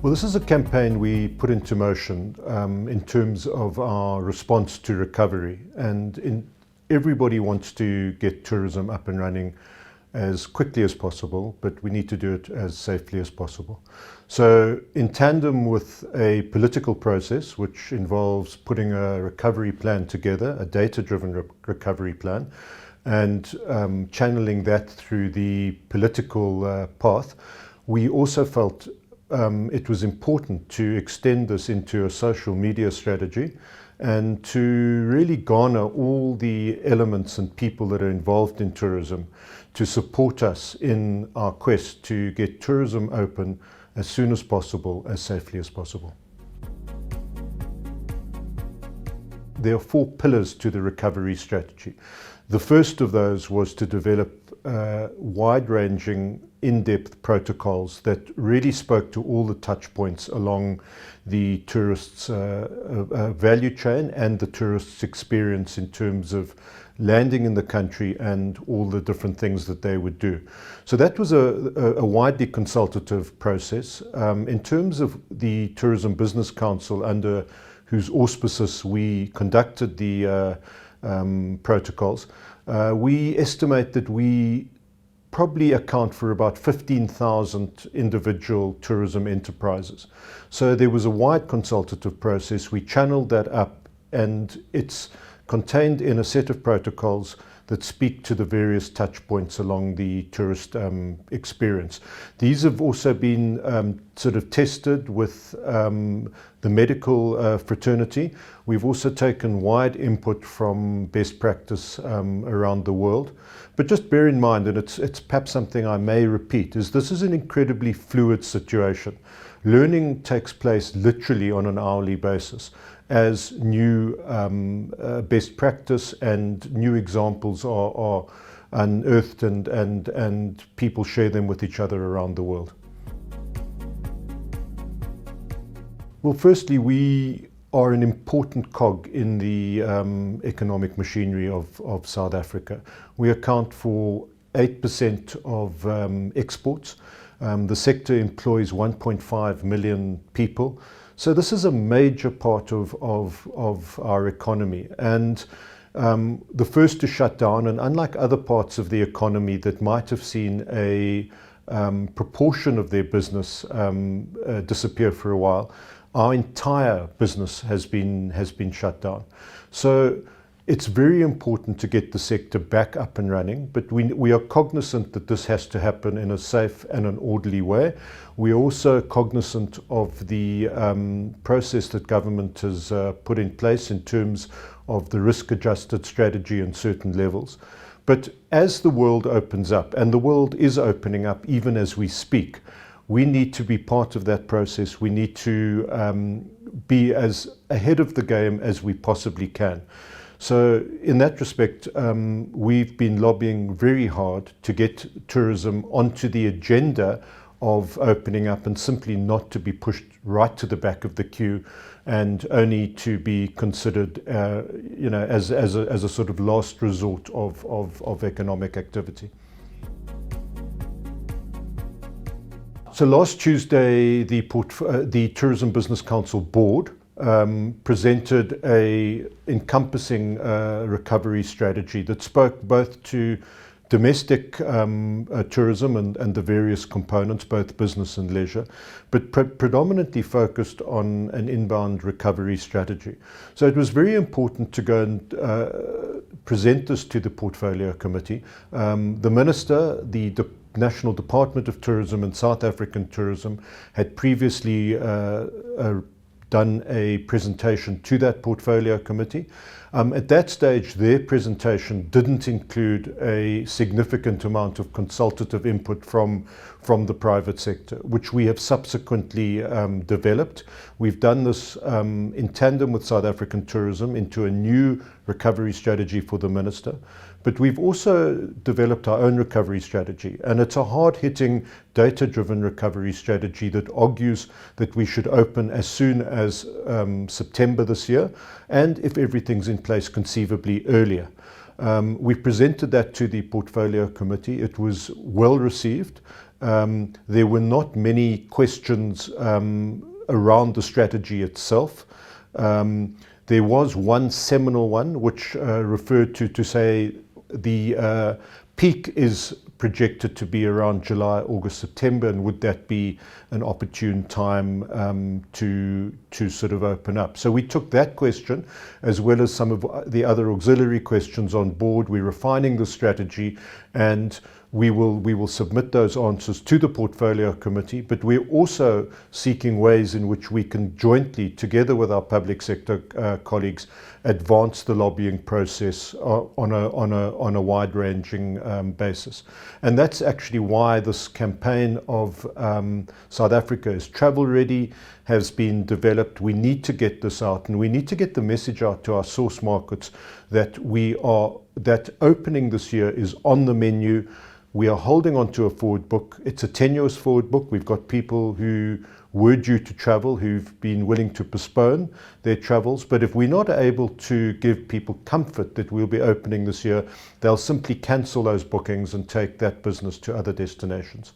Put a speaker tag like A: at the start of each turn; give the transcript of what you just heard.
A: Well, this is a campaign we put into motion in terms of our response to recovery, and everybody wants to get tourism up and running as quickly as possible, but we need to do it as safely as possible. So in tandem with a political process which involves putting a recovery plan together, a data-driven recovery plan, and channeling that through the political path, we also felt it was important to extend this into a social media strategy and to really garner all the elements and people that are involved in tourism to support us in our quest to get tourism open as soon as possible, as safely as possible. There are 4 pillars to the recovery strategy. The first of those was to develop wide-ranging, in-depth protocols that really spoke to all the touch points along the tourists' value chain and the tourists' experience in terms of landing in the country and all the different things that they would do. So that was a widely consultative process. In terms of the Tourism Business Council, under whose auspices we conducted the protocols, we estimate that we probably account for about 15,000 individual tourism enterprises. So there was a wide consultative process. We channeled that up, and it's contained in a set of protocols that speak to the various touch points along the tourist experience. These have also been sort of tested with the medical fraternity. We've also taken wide input from best practice around the world. But just bear in mind, and it's perhaps something I may repeat, is this is an incredibly fluid situation. Learning takes place literally on an hourly basis as new best practice and new examples are unearthed and people share them with each other around the world. Well, firstly, we are an important cog in the economic machinery of South Africa. We account for 8% of exports. The sector employs 1.5 million people. So this is a major part of our economy, and the first to shut down, and unlike other parts of the economy that might have seen a proportion of their business disappear for a while, our entire business has been shut down. So it's very important to get the sector back up and running, but we are cognizant that this has to happen in a safe and an orderly way. We are also cognizant of the process that government has put in place in terms of the risk-adjusted strategy in certain levels. But as the world opens up, and the world is opening up even as we speak, we need to be part of that process. We need to be as ahead of the game as we possibly can. So in that respect, we've been lobbying very hard to get tourism onto the agenda of opening up and simply not to be pushed right to the back of the queue and only to be considered as a sort of last resort of economic activity. So last Tuesday, the Tourism Business Council board presented a encompassing recovery strategy that spoke both to domestic tourism and the various components, both business and leisure, but predominantly focused on an inbound recovery strategy. So it was very important to go and present this to the portfolio committee. The minister, the National Department of Tourism and South African Tourism had previously done a presentation to that portfolio committee. At that stage, their presentation didn't include a significant amount of consultative input from the private sector, which we have subsequently developed. We've done this in tandem with South African Tourism into a new recovery strategy for the minister. But we've also developed our own recovery strategy, and it's a hard-hitting, data-driven recovery strategy that argues that we should open as soon as September this year, and if everything's in place, conceivably earlier. We presented that to the portfolio committee. It was well received. There were not many questions around the strategy itself. There was one seminal one which referred to say the peak is projected to be around July, August, September, and would that be an opportune time to sort of open up? So we took that question as well as some of the other auxiliary questions on board. We're refining the strategy, and we will submit those answers to the portfolio committee, but we're also seeking ways in which we can jointly, together with our public sector colleagues, advance the lobbying process on a wide-ranging basis. And that's actually why this campaign of South Africa is travel ready has been developed. We need to get this out, and we need to get the message out to our source markets that that opening this year is on the menu. We are holding on to a forward book. It's a tenuous forward book. We've got people who were due to travel who've been willing to postpone their travels. But if we're not able to give people comfort that we'll be opening this year, they'll simply cancel those bookings and take that business to other destinations.